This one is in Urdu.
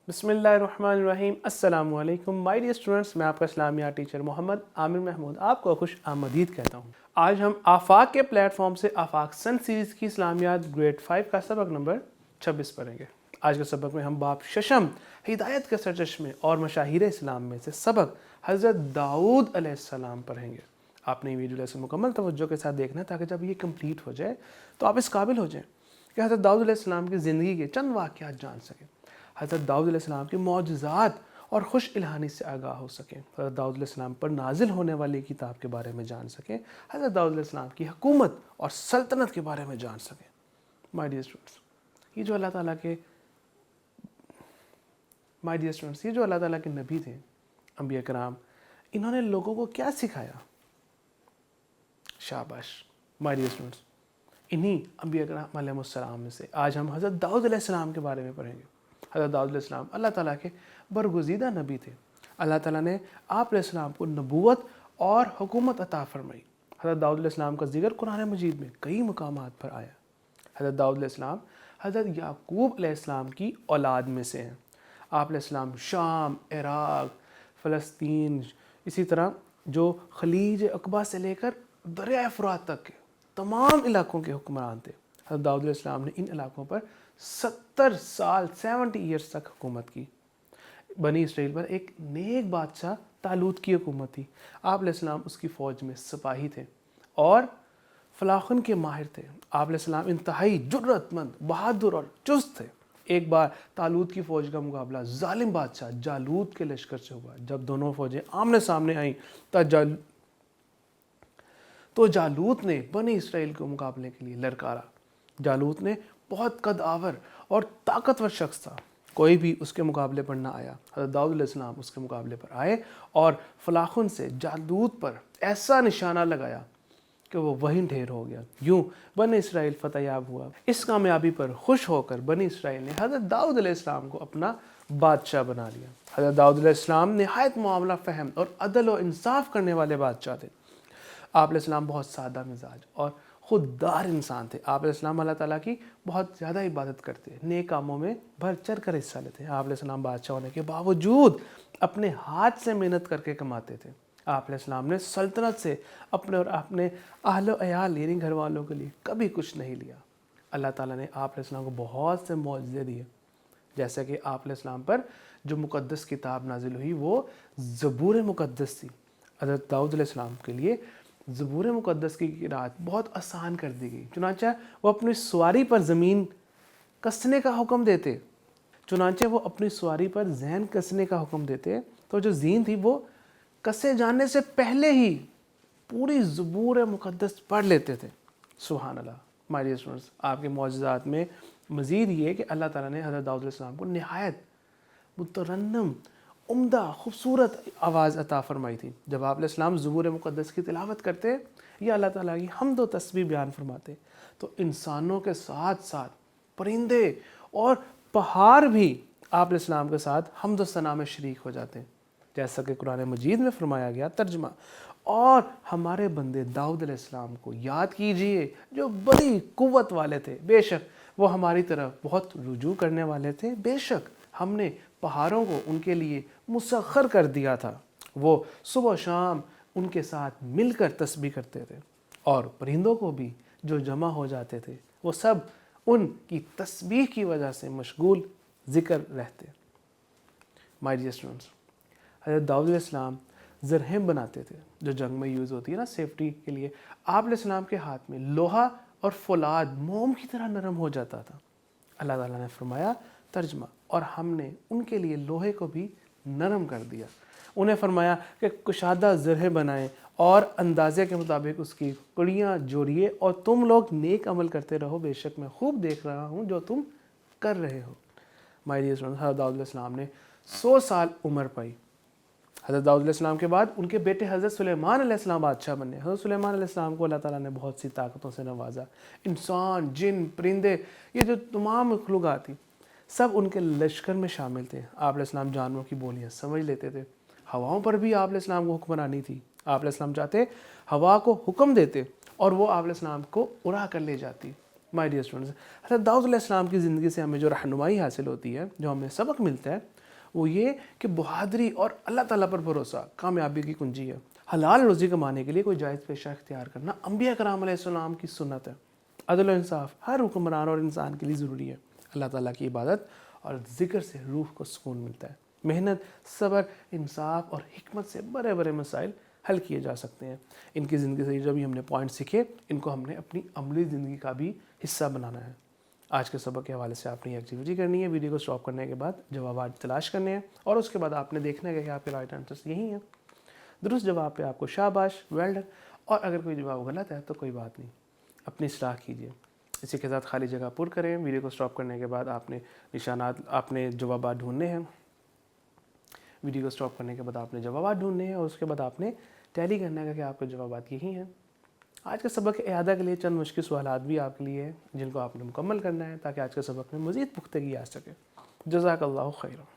بسم اللہ الرحمن الرحیم۔ السلام علیکم مائی ڈیئر اسٹوڈنٹس، میں آپ کا اسلامیات ٹیچر محمد عامر محمود آپ کو خوش آمدید کہتا ہوں۔ آج ہم آفاق کے پلیٹ فارم سے آفاق سن سیریز کی اسلامیات گریڈ 5 کا سبق نمبر 26 پڑھیں گے۔ آج کے سبق میں ہم باب ششم ہدایت کے سرچشمے اور مشاہیر اسلام میں سے سبق حضرت داؤد علیہ السلام پڑھیں گے۔ آپ نے یہ ویڈیو لیسن مکمل توجہ کے ساتھ دیکھنا ہے تاکہ جب یہ کمپلیٹ ہو جائے تو آپ اس قابل ہو جائیں کہ حضرت داؤد علیہ السلام کی زندگی کے چند واقعات جان سکیں، حضرت داؤد علیہ السلام کی معجزات اور خوش الہانی سے آگاہ ہو سکیں، حضرت داؤد علیہ السلام پر نازل ہونے والی کتاب کے بارے میں جان سکیں، حضرت داؤد علیہ السلام کی حکومت اور سلطنت کے بارے میں جان سکیں۔ مائی ڈیئر اسٹوڈنٹس، یہ جو اللہ تعالیٰ کے نبی تھے، انبیاء کرام، انہوں نے لوگوں کو کیا سکھایا؟ شاباش مائی ڈیئر اسٹوڈنٹس، انہی انبیاء کرام علیہ السلام میں سے آج ہم حضرت داؤد علیہ السلام کے بارے میں پڑھیں گے۔ حضرت داؤد علیہ السلام اللہ تعالیٰ کے برگزیدہ نبی تھے۔ اللہ تعالیٰ نے آپ علیہ السلام کو نبوت اور حکومت عطا فرمائی۔ حضرت داؤد علیہ السلام کا ذکر قرآن مجید میں کئی مقامات پر آیا۔ حضرت داؤد علیہ السلام حضرت یعقوب علیہ السلام کی اولاد میں سے ہیں۔ آپ علیہ السلام شام، عراق، فلسطین، اسی طرح جو خلیج عقبہ سے لے کر دریائے فرات تک کے تمام علاقوں کے حکمران تھے۔ حضرت داؤد علیہ السلام نے ان علاقوں پر 70 سال 70 ایئرس تک حکومت کی۔ بنی اسرائیل پر ایک نیک بادشاہ طالوت کی حکومت تھی۔ آپ علیہ السلام اس کی فوج میں سپاہی تھے اور فلاخن کے ماہر تھے۔ آپ علیہ السلام انتہائی جرأت مند، بہادر اور چست تھے۔ ایک بار طالوت کی فوج کا مقابلہ ظالم بادشاہ جالوت کے لشکر سے ہوا۔ جب دونوں فوجیں آمنے سامنے آئیں تو جالوت نے بنی اسرائیل کو مقابلے کے لیے للکارا۔ جالوت نے بہت قد آور اور طاقتور شخص تھا، کوئی بھی اس کے مقابلے پر نہ آیا۔ حضرت داؤد علیہ السلام اس کے مقابلے پر آئے اور فلاخن سے جالوت پر ایسا نشانہ لگایا کہ وہ وہیں ڈھیر ہو گیا۔ یوں بنی اسرائیل فتح یاب ہوا۔ اس کامیابی پر خوش ہو کر بنی اسرائیل نے حضرت داؤد علیہ السلام کو اپنا بادشاہ بنا لیا۔ حضرت داؤد علیہ السلام نہایت معاملہ فہم اور عدل و انصاف کرنے والے بادشاہ تھے۔ آپ علیہ السلام بہت سادہ مزاج اور خوددار انسان تھے۔ آپ علیہ السلام اللہ تعالیٰ کی بہت زیادہ عبادت کرتے، نیک کاموں میں بڑھ چڑھ کر حصہ لیتے۔ آپ علیہ السلام بادشاہ ہونے کے باوجود اپنے ہاتھ سے محنت کر کے کماتے تھے۔ آپ علیہ السلام نے سلطنت سے اپنے اور اپنے اہل و عیال یعنی گھر والوں کے لیے کبھی کچھ نہیں لیا۔ اللہ تعالیٰ نے آپ علیہ السلام کو بہت سے معجزے دیے، جیسا کہ آپ علیہ السلام پر جو مقدس کتاب نازل ہوئی وہ زبور مقدس تھی۔ حضرت داؤد علیہ السلام کے لیے زبور مقدس کی قرأت بہت آسان کر دی گئی، چنانچہ وہ اپنی سواری پر زمین کسنے کا حکم دیتے تو جو زین تھی وہ کسے جانے سے پہلے ہی پوری زبور مقدس پڑھ لیتے تھے۔ سبحان اللہ۔ مائی ڈیئر اسٹوڈنٹس، آپ کے معجزات میں مزید یہ کہ اللہ تعالیٰ نے حضرت داؤد علیہ السلام کو نہایت مترنم، عمدہ، خوبصورت آواز عطا فرمائی تھی۔ جب آپ علیہ السلام زبور مقدس کی تلاوت کرتے یا اللہ تعالیٰ کی حمد و تسبیح بیان فرماتے تو انسانوں کے ساتھ ساتھ پرندے اور پہاڑ بھی آپ علیہ السلام کے ساتھ حمد و ثنا میں شریک ہو جاتے ہیں، جیسا کہ قرآن مجید میں فرمایا گیا ترجمہ: اور ہمارے بندے داؤد علیہ السلام کو یاد کیجئے جو بڑی قوت والے تھے، بے شک وہ ہماری طرف بہت رجوع کرنے والے تھے، بے شک ہم نے پہاڑوں کو ان کے لیے مسخر کر دیا تھا، وہ صبح و شام ان کے ساتھ مل کر تسبیح کرتے تھے، اور پرندوں کو بھی جو جمع ہو جاتے تھے وہ سب ان کی تسبیح کی وجہ سے مشغول ذکر رہتے۔ مائی ڈیئر اسٹوڈنٹس، حضرت داؤد علیہ السلام زرہم بناتے تھے جو جنگ میں یوز ہوتی ہے نا، سیفٹی کے لیے۔ آپ علیہ السلام کے ہاتھ میں لوہا اور فولاد موم کی طرح نرم ہو جاتا تھا۔ اللہ تعالیٰ نے فرمایا ترجمہ: اور ہم نے ان کے لیے لوہے کو بھی نرم کر دیا۔ انہیں فرمایا کہ کشادہ زرہ بنائیں اور اندازے کے مطابق اس کی کڑیاں جوڑیے، اور تم لوگ نیک عمل کرتے رہو، بے شک میں خوب دیکھ رہا ہوں جو تم کر رہے ہو۔ مائی ڈیئر اسٹوڈنٹس، حضرت داؤد علیہ السلام نے 100 سال عمر پائی۔ حضرت داؤد علیہ السلام کے بعد ان کے بیٹے حضرت سلیمان علیہ السلام بادشاہ بنے۔ حضرت سلیمان علیہ السلام کو اللہ تعالیٰ نے بہت سی طاقتوں سے نوازا۔ انسان، جن، پرندے، یہ جو تمام مخلوقات تھی سب ان کے لشکر میں شامل تھے۔ آپ علیہ السلام جانوروں کی بولیاں سمجھ لیتے تھے۔ ہواؤں پر بھی آپ علیہ السلام کو حکمرانی تھی۔ آپ علیہ السلام چاہتے ہوا کو حکم دیتے اور وہ آپ علیہ السلام کو اڑا کر لے جاتی۔ مائی ڈیئر اسٹوڈنٹس، حضرت داؤد علیہ السلام کی زندگی سے ہمیں جو رہنمائی حاصل ہوتی ہے، جو ہمیں سبق ملتا ہے، وہ یہ کہ بہادری اور اللہ تعالیٰ پر بھروسہ کامیابی کی کنجی ہے۔ حلال روزی کمانے کے لیے کوئی جائز پیشہ اختیار کرنا انبیاء کرام علیہ السلام کی سنت ہے۔ عدل و انصاف ہر حکمران اور انسان کے لیے ضروری ہے۔ اللہ تعالیٰ کی عبادت اور ذکر سے روح کو سکون ملتا ہے۔ محنت، صبر، انصاف اور حکمت سے بڑے بڑے مسائل حل کیے جا سکتے ہیں۔ ان کی زندگی سے جو بھی ہم نے پوائنٹ سیکھے، ان کو ہم نے اپنی عملی زندگی کا بھی حصہ بنانا ہے۔ آج کے سبق کے حوالے سے آپ نے یہ ایکٹیویٹی کرنی ہے، ویڈیو کو اسٹاپ کرنے کے بعد جوابات تلاش کرنے ہیں، اور اس کے بعد آپ نے دیکھنا ہے کہ آپ کے رائٹ آنسرس یہی ہیں۔ درست جواب پہ آپ کو شاباش، ویل ڈن، اور اگر کوئی جواب غلط ہے تو کوئی بات نہیں، اپنی اصلاح کیجیے۔ اسی کے ساتھ خالی جگہ پر کریں۔ ویڈیو کو اسٹاپ کرنے کے بعد آپ نے نشانات، آپ نے جوابات ڈھونڈنے ہیں۔ ویڈیو کو اسٹاپ کرنے کے بعد آپ نے جوابات ڈھونڈنے ہیں، اور اس کے بعد آپ نے ٹیلی کرنا ہے کہ آپ کے جوابات یہی ہیں۔ آج کے سبق کے اعادہ کے لیے چند مشکل سوالات بھی آپ کے لیے ہیں، جن کو آپ نے مکمل کرنا ہے تاکہ آج کے سبق میں مزید پختگی آ سکے۔ جزاک اللہ خیر۔